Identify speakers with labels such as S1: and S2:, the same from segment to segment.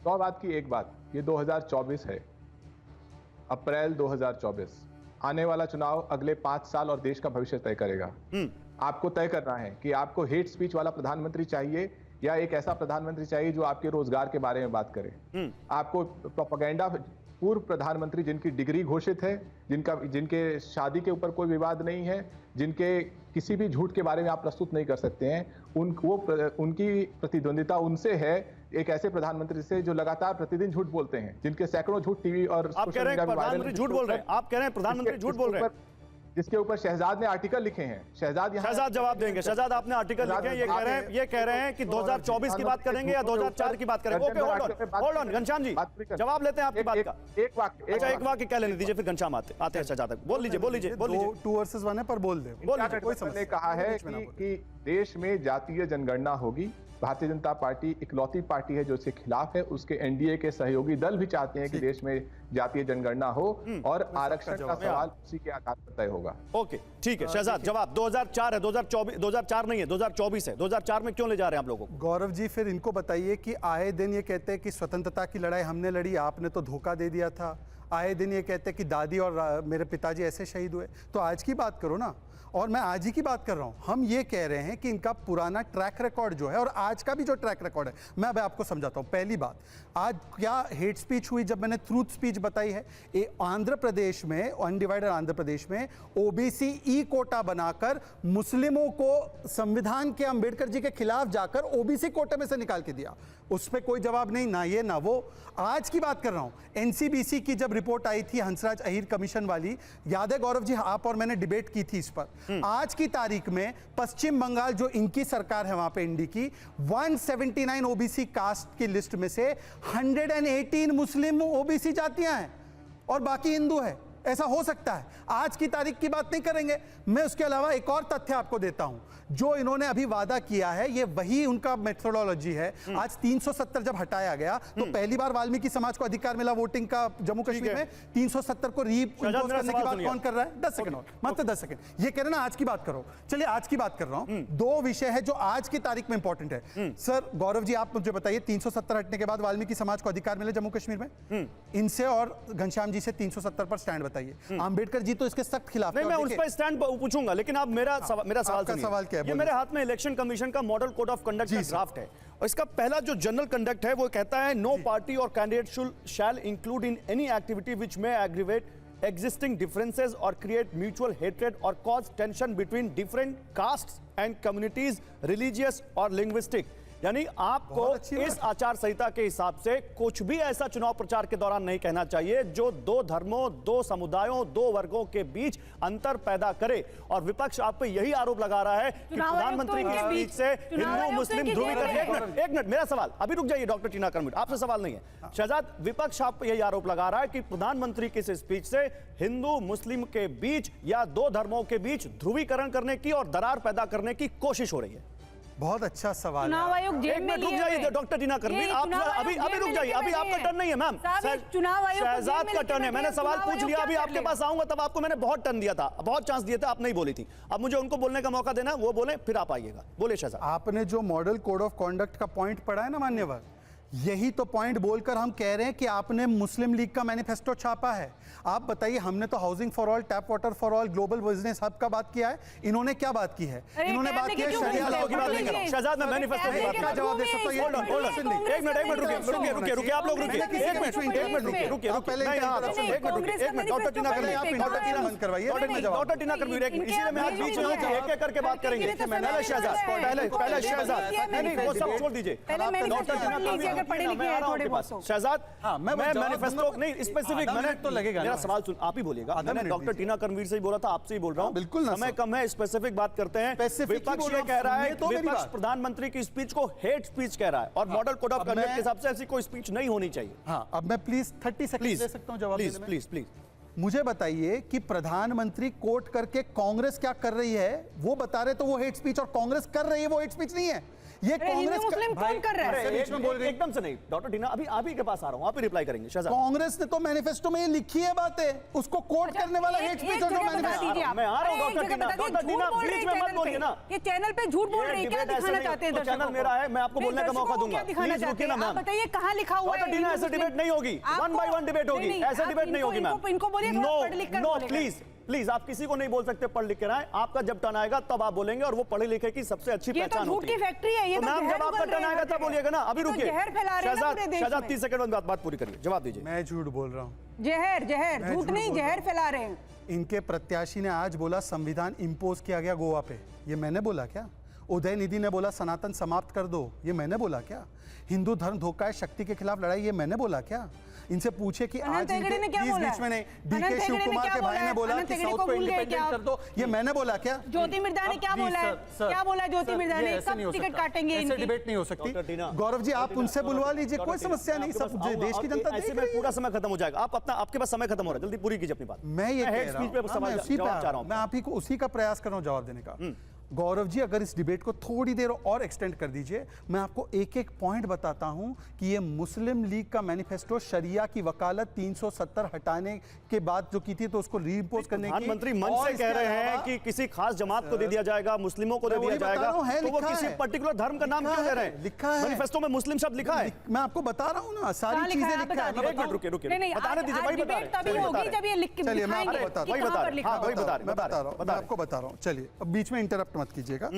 S1: 100 बात की एक बात, ये 2024 है, अप्रैल 2024। आने वाला चुनाव अगले 5 साल और देश का भविष्य तय करेगा। आपको तय करना है कि आपको हेट स्पीच वाला प्रधानमंत्री चाहिए या एक ऐसा प्रधानमंत्री चाहिए जो आपके रोजगार के बारे में बात करे। आपको प्रोपेगेंडा, पूर्व प्रधानमंत्री जिनकी डिग्री घोषित है, जिनके शादी के ऊपर कोई विवाद नहीं है, जिनके किसी भी झूठ के बारे में आप प्रस्तुत नहीं कर सकते हैं, उनकी प्रतिद्वंदिता उनसे है, एक ऐसे प्रधानमंत्री से जो लगातार प्रतिदिन झूठ बोलते हैं, जिनके सैकड़ों झूठ टीवी और
S2: आप कह रहे हैं प्रधानमंत्री झूठ बोल रहे हैं, आप कह रहे हैं प्रधानमंत्री झूठ बोल रहे हैं,
S1: जिसके ऊपर शहजाद ने आर्टिकल लिखे हैं। शहजाद
S2: जवाब देंगे। शहजाद, आपने आर्टिकल लिखे हैं, ये कह रहे हैं कि 2024 की बात करेंगे या 2004 की बात करेंगे। Okay, hold on Ghanshyam ji, जवाब लेते हैं आपकी बात का। एक वाक्य क्या लेने दीजिए, फिर घनश्याम आते हैं शहजाद तक। बोल लीजिए 2 वर्सेस 1 है, पर बोल दे।
S1: ने कहा है कि देश में जातीय जनगणना होगी। भारतीय जनता पार्टी इकलौती पार्टी है जो इसके खिलाफ है। उसके एनडीए के सहयोगी दल भी चाहते हैं कि देश में जातीय जनगणना हो और आरक्षण का सवाल उसी के आधार पर तय होगा।
S2: ओके, ठीक है शहजाद, जवाब 2004 है, 2024 2004 नहीं है, 2024 है। 2004 में क्यों ले जा रहे हैं आप लोगों को?
S3: गौरव जी, फिर इनको बताइए कि आए दिन ये कहते हैं कि स्वतंत्रता की लड़ाई हमने लड़ी, आपने तो धोखा दे दिया था। आए दिन ये कहते हैं कि दादी और मेरे पिताजी ऐसे शहीद हुए। तो आज की बात करो ना, और मैं आज ही की बात कर रहा हूं। हम ये कह रहे हैं कि इनका पुराना ट्रैक रिकॉर्ड जो है और आज का भी जो ट्रैक रिकॉर्ड है, मैं अब आपको समझाता हूं। पहली बात, आज क्या हेट स्पीच हुई जब मैंने ट्रूथ स्पीच बताई है। आंध्र प्रदेश में, अनडिवाइडेड आंध्र प्रदेश में ओबीसी ई कोटा बनाकर मुस्लिमों को संविधान के अंबेडकर जी के खिलाफ जाकर ओबीसी कोटे में से निकाल के दिया। उस पर कोई जवाब नहीं, ना ये ना वो। आज की बात कर रहा हूं, एनसीबीसी की जब रिपोर्ट आई थी हंसराज अहीर कमीशन वाली, याद है गौरव जी, आप और मैंने डिबेट की थी इस पर। आज की तारीख में पश्चिम बंगाल जो इनकी सरकार है वहां पे इंडी की, 179 ओबीसी कास्ट की लिस्ट में से 118 मुस्लिम ओबीसी जातियां हैं और बाकी हिंदू है। ऐसा हो सकता है? आज की तारीख की बात नहीं करेंगे। मैं उसके अलावा एक और तथ्य आपको देता हूं, जो इन्होंने अभी वादा किया है, ये वही उनका मेथोडोलॉजी है। आज 370 जब हटाया गया तो पहली बार वाल्मीकि समाज को अधिकार मिला वोटिंग का जम्मू कश्मीर में। 370 को रीइंपोज करने की बात कौन कर रहा है? 10 सेकंड और, मात्र 10 सेकंड। ये कह रहे ना आज की बात करो। चलिए आज की बात कर रहा हूं। 2 विषय है जो आज की तारीख में इंपॉर्टेंट है। सर गौरव जी, आप मुझे बताइए, 370 हटने के बाद वाल्मीकि समाज को अधिकार मिले जम्मू कश्मीर में? इनसे और घनश्याम जी से 370 पर स्टैंड बताइए। आंबेडकर जी तो इसके सख्त खिलाफ
S2: नहीं, मैं उस पर स्टैंड पूछूंगा, लेकिन आप मेरा सवाल
S3: क्या है?
S2: ये मेरे हाथ में इलेक्शन कमीशन का मॉडल कोड ऑफ कंडक्ट का ड्राफ्ट है और इसका पहला जो जनरल कंडक्ट है वो कहता है, नो पार्टी और candidate shall include in any activity which may aggravate existing differences or create mutual hatred or cause tension between different castes and communities, religious or linguistic। यानी आपको इस आचार संहिता के हिसाब से कुछ भी ऐसा चुनाव प्रचार के दौरान नहीं कहना चाहिए जो 2 धर्मों, 2 समुदायों, 2 वर्गों के बीच अंतर पैदा करे। और विपक्ष आप पे यही आरोप लगा रहा है कि प्रधानमंत्री की स्पीच से हिंदू मुस्लिम ध्रुवीकरण। एक मिनट मेरा सवाल, अभी रुक जाइए डॉक्टर टीना कर्मी, आपसे सवाल नहीं है। शहजाद, विपक्ष आप पे यही आरोप लगा रहा है कि प्रधानमंत्री की इस स्पीच से हिंदू मुस्लिम के बीच या 2 धर्मों के बीच ध्रुवीकरण करने की और दरार पैदा करने की कोशिश हो रही है।
S3: बहुत अच्छा सवाल है।
S4: चुनाव आयोग जेल में
S2: रुक जाइए डॉक्टर टीना कर्मी, आप अभी रुक जाइए, अभी आपका टर्न नहीं है मैम, शहजाद का टर्न है। मैंने सवाल पूछ लिया, अभी आपके पास आऊंगा तब आपको मैंने बहुत टर्न दिया था, बहुत चांस दिए थे, आप नहीं बोली थी। अब मुझे उनको बोलने का मौका देना, वो बोले फिर आप आइएगा। बोले शहजाद।
S3: आपने जो मॉडल कोड ऑफ कॉन्डक्ट का पॉइंट पढ़ा है ना मान्यवर, यही तो पॉइंट बोलकर हम कह रहे हैं कि आपने मुस्लिम लीग का मैनिफेस्टो छापा है। आप बताइए, हमने तो housing for all, tap water for all, global business hub का बात किया है। इन्होंने क्या बात की है? इन्होंने बात की है शरिया लॉ की बात नहीं कर रहा हूं।
S2: शहजाद, मैं मैनिफेस्टो की बात
S3: का जवाब दे सकता हूं।
S2: एक मिनट रुकिए, आप लोग रुकिए, एक मिनट रुकिए, डॉक्टर टीना कर्मी, डॉक्टर टीना कर्मी, इसीलिए मैं आज बीच में एक करके बात करेंगे। पहले शहजाद, नहीं वो सब छोड़ दीजिए। डॉक्टर टीना कर्मी, शहजाद, मैं मैनिफेस्टो नहीं स्पेसिफिक, मैंने तो लगेगा मेरा सवाल सुन, आप ही बोलिएगा। मैंने डॉक्टर टीना कर्मी से ही बोला था, आपसे ही बोल रहा हूं।
S3: बिल्कुल,
S2: समय कम है, स्पेसिफिक बात करते हैं। विपक्ष ये कह रहा है, विपक्ष प्रधानमंत्री की स्पीच को हेट स्पीच कह रहा है और मॉडल कोड ऑफ कंडक्ट के हिसाब से ऐसी कोई स्पीच नहीं होनी चाहिए।
S3: हाँ, अब मैं प्लीज 30 सेकंड दे सकता हूं जवाब देने में?
S2: प्लीज।
S3: मुझे बताइए कि प्रधानमंत्री कोट करके कांग्रेस क्या कर रही है वो बता रहे, तो वो हेट स्पीच, और कांग्रेस कर रही है वो हेट स्पीच नहीं है। ये कांग्रेस
S4: मुस्लिम कौन कर रहा है?
S3: बीच में बोल रही है।
S2: एकदम से नहीं डॉक्टर टीना, अभी आप ही के पास आ रहा हूं, आप ही रिप्लाई करेंगे। शहजाद,
S3: कांग्रेस ने तो मैनिफेस्टो में ये लिखी है बातें, उसको कोट करने वाला हेट स्पीच और जो मैनिफेस्टो।
S2: मैं आ रहा हूं डॉक्टर टीना, डॉक्टर टीना बीच में मत बोलिए ना।
S4: ये चैनल पे झूठ बोल रहे हैं, क्या दिखाना चाहते हैं दर्शकों को?
S2: चैनल मेरा है, मैं आपको बोलने का मौका दूंगा। प्लीज रुकिए ना मैम।
S4: बताइए कहां लिखा हुआ है?
S2: डॉक्टर टीना, ऐसे डिबेट नहीं होगी, वन बाय वन डिबेट होगी, ऐसे डिबेट नहीं होगी मैम।
S4: इनको बोलिए पढ़ लिख कर
S2: नो
S4: बोलेगा।
S2: प्लीज प्लीज, आप किसी को नहीं बोल सकते पढ़ लिख कर आए। आपका जब टर्न आएगा तब आप बोलेंगे, और वो पढ़े लिखे की सबसे अच्छी
S4: ये तो
S2: पहचान
S4: झूठ
S2: होती है।
S4: की फैक्ट्री है, ये तो
S2: मैम जब आपका टर्न आएगा तब बोलिएगा ना, अभी रुकिए।
S4: जहर फैला रहे हैं ना पूरे देश
S2: शहजाद
S4: में।
S2: 30 सेकंड में बात पूरी करिए, जवाब दीजिए।
S3: मैं झूठ बोल रहा हूँ?
S4: जहर जहर, झूठ नहीं, जहर फैला रहे हैं।
S3: इनके प्रत्याशी ने आज बोला संविधान इंपोज किया गया गोवा पे, ये मैंने बोला क्या? उदय निधि ने बोला सनातन समाप्त कर दो, ये मैंने बोला क्या? हिंदू धर्म धोखा है, शक्ति के खिलाफ लड़ाई, ये मैंने बोला क्या? इनसे पूछे कि आज
S4: हेगड़े ने क्या बोला?
S3: बीच में नहीं,
S4: अनंत
S3: डीके शिव
S4: हेगड़े ने
S3: कुमार
S4: क्या
S3: के भाई
S4: बोला
S3: ने
S4: है?
S3: बोला
S4: अनंत
S3: कि
S4: हेगड़े
S3: साउथ
S4: को
S3: को
S4: भूल गए
S3: इंडिपेंडेंट
S4: क्या?
S3: कर दो, ये मैंने बोला क्या?
S4: ज्योति मिर्जा ने क्या बोला है? क्या बोला ज्योति मिर्जा ने? कब टिकट काटेंगे
S3: ऐसे
S4: इनकी?
S3: डिबेट नहीं हो
S2: डॉक्टर
S3: सकती।
S2: टीना,
S3: गौरव जी, आप
S2: डॉक्टर
S3: उनसे
S2: टीना,
S3: बुलवा लीजिए,
S2: डॉक्टर
S3: कोई
S2: टीना,
S3: समस्या नहीं,
S2: आपके
S3: सब
S2: पास
S3: देश की जनता
S2: ऐसे
S3: देख
S2: में
S3: रही है।
S2: पूरा समय खत्म हो जाएगा। आप अपना, आपके पास समय खत्म हो रहा है, जल्दी पूरी कीजिए अपनी बात।
S3: मैं ये
S2: हेड
S3: कह रहा
S2: स्पीच पे
S3: हूं, हाँ, मैं उसी
S2: जवाब चाह रहा हूं।
S3: मैं आप ही को उसी का प्रयास कर रहा हूं जवाब देने का। गौरव जी, अगर इस डिबेट को थोड़ी देर और एक्सटेंड कर दीजिए, मैं आपको एक एक पॉइंट बताता हूं कि ये मुस्लिम लीग का मैनिफेस्टो शरिया की वकालत 370 हटाने के बाद जो की थी, तो उसको रीइंपोज करने की
S2: प्रधानमंत्री मंच से कह रहे हैं कि किसी खास जमात को दे दिया जाएगा, मुस्लिमों को दे दिया जाएगा, तो वो किसी पर्टिकुलर धर्म का नाम क्यों ले रहे हैं?
S3: लिखा है
S2: मैनिफेस्टो में मुस्लिम शब्द लिखा है।
S3: मैं आपको बता रहा हूं ना, सारी चीजें लिखा है।
S2: एक मिनट रुकिए, बताने दीजिए, वही बता रहे हैं।
S4: तभी होगी जब ये लिख के
S3: चलिए, मैं
S4: दिखाएंगे
S3: आपको
S4: कि
S2: वही
S4: कहां
S2: बता
S4: पर
S2: रहे,
S4: लिखा
S2: हाँ,
S4: हुआ
S2: वही
S4: है।
S2: बता रहे,
S3: मैं बता रहा हूं, मैं आपको बता रहा हूं। चलिए, अब बीच में इंटरप्ट मत कीजिएगा।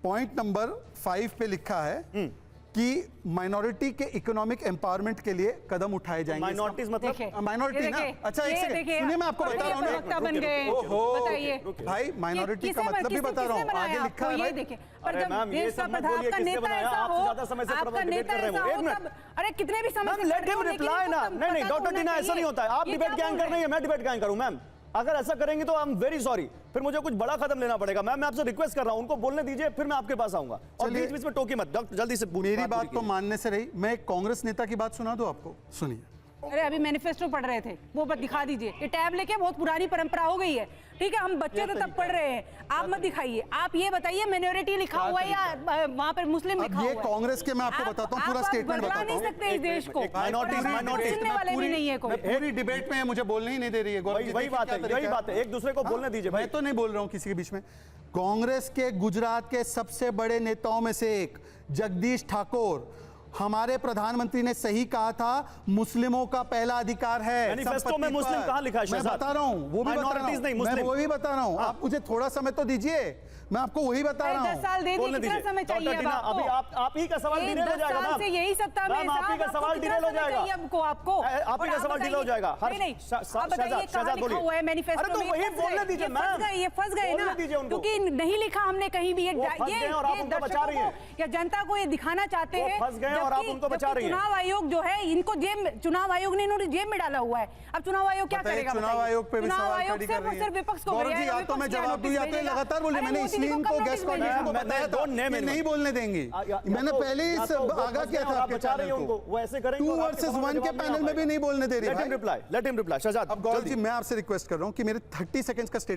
S3: पॉइंट नंबर 5 पे लिखा है कि माइनॉरिटी के इकोनॉमिक एम्पावरमेंट के लिए कदम उठाए जाएंगे।
S2: माइनॉरिटीज मतलब
S3: माइनॉरिटी ना, अच्छा एक सेकंड सुनिए, मैं आपको बता रहा हूं
S4: प्रवक्ता बन गए, बताइए
S3: भाई, माइनॉरिटी का मतलब भी बता रहा हूं, आगे लिखा है
S4: ये
S3: भाई।
S4: देखिए।
S2: अरे
S4: पर जब
S2: मैम, ये
S4: देश का
S2: सब मत
S4: प्रधान
S2: बोलिए,
S4: का
S2: किसने
S4: नेता
S2: बनाया?
S4: ऐसा
S2: आप
S4: हो,
S2: ज्यादा समय से
S4: आपका
S2: डिबेट
S4: नेता
S2: कर रहे हो।
S4: ऐसा
S2: एक
S4: हो,
S2: मिनट।
S4: तब अरे कितने भी समय से
S2: लेट हिम रिप्लाई ना। नहीं, डॉक्टर टीना, ऐसा नहीं होता है। आप डिबेट गैंग कर रही है, मैं डिबेट गैंग करूं? मैम, अगर ऐसा करेंगे तो आई एम वेरी सॉरी, फिर मुझे कुछ बड़ा कदम लेना पड़ेगा। मैं आपसे रिक्वेस्ट कर रहा हूं, उनको बोलने दीजिए, फिर मैं आपके पास आऊंगा। और बीच बीच में टोकी मत। डॉक्टर जल्दी से
S3: मेरी बात तो मानने से रही, मैं एक कांग्रेस नेता की बात सुना दूं आपको, सुनिए।
S4: अरे अभी मैनिफेस्टो पढ़ रहे थे, वो दिखा दीजिए। ये टैब लेके बहुत पुरानी परंपरा हो गई है, ठीक है? हम बच्चे तो तब पढ़ रहे हैं, आप मत दिखाइए। आप ये बताइए माइनॉरिटी लिखा हुआ है या वहां पर मुस्लिम लिखा हुआ है?
S3: ये कांग्रेस के, मैं आपको बताता हूं, पूरा स्टेटमेंट बताता
S4: नहीं
S3: हूं।
S4: सकते इस देश को।
S2: माइनॉरिटीज
S4: सुनने वाले भी नहीं है कोई।
S3: पूरी डिबेट में मुझे बोलने ही नहीं दे रही है।
S2: वही बात है, यही बात है, एक दूसरे को बोलने दीजिए।
S3: मैं तो नहीं बोल रहा हूं किसी के बीच में। कांग्रेस के गुजरात के सबसे बड़े नेताओं में से एक जगदीश ठाकुर, हमारे प्रधानमंत्री ने सही कहा था, मुस्लिमों का पहला अधिकार है।
S2: मैनिफेस्टो में मुस्लिम कहां लिखा है?
S3: मैं बता रहा हूं, वो भी बता रहा हूं,
S2: नहीं,
S3: मैं वही बता रहा हूं। आप मुझे थोड़ा समय तो दीजिए, मैं आपको वही बता रहा हूं।
S4: 10 साल दे दिए, कितना समय चाहिए अब आपको?
S2: अभी आप ही का सवाल डिले हो जाएगा मैम।
S4: से यही सत्ता में,
S2: आप ही का सवाल डिले हो जाएगा।
S4: आपको
S2: आप ही का सवाल डिले हो जाएगा।
S4: नहीं, शहजाद बोलिए। हुआ है मैनिफेस्टो में,
S2: वही बोलने दीजिए मैम।
S4: ये फंस गए ना, क्योंकि नहीं लिखा हमने कहीं भी। ये
S2: बचा रही है
S4: या जनता को ये दिखाना चाहते हैं,
S2: फंस गए और आप उनको बचा रही हैं।
S4: चुनाव आयोग जो है, इनको चुनाव आयोग ने इन्होंने जेब में डाला हुआ है। अब चुनाव आयोग क्या करेगा?
S3: चुनाव आयोग पे भी
S4: चुनाव
S3: सवाल
S4: आयोग
S3: खड़ी कर रही है।
S4: सिर्फ विपक्ष को
S3: गौरव जी, या तो मैं जवाब दूं या तो ये लगातार बोले। मैंने इसलिए इनको गेस्ट कोऑर्डिनेटर को बताया था कि नहीं बोलने देंगे। मैंने पहले ही आगाह किया था आपके चैनल को।
S2: वो ऐसे करेंगे
S3: 2 वर्सेस 1 के पैनल में भी नहीं बोलने दे रही।
S2: Let him reply Shahzad.
S3: अब गौरव जी, मैं आपसे रिक्वेस्ट कर रहा हूं कि मेरे 30 सेकंड्स का स्टेटमेंट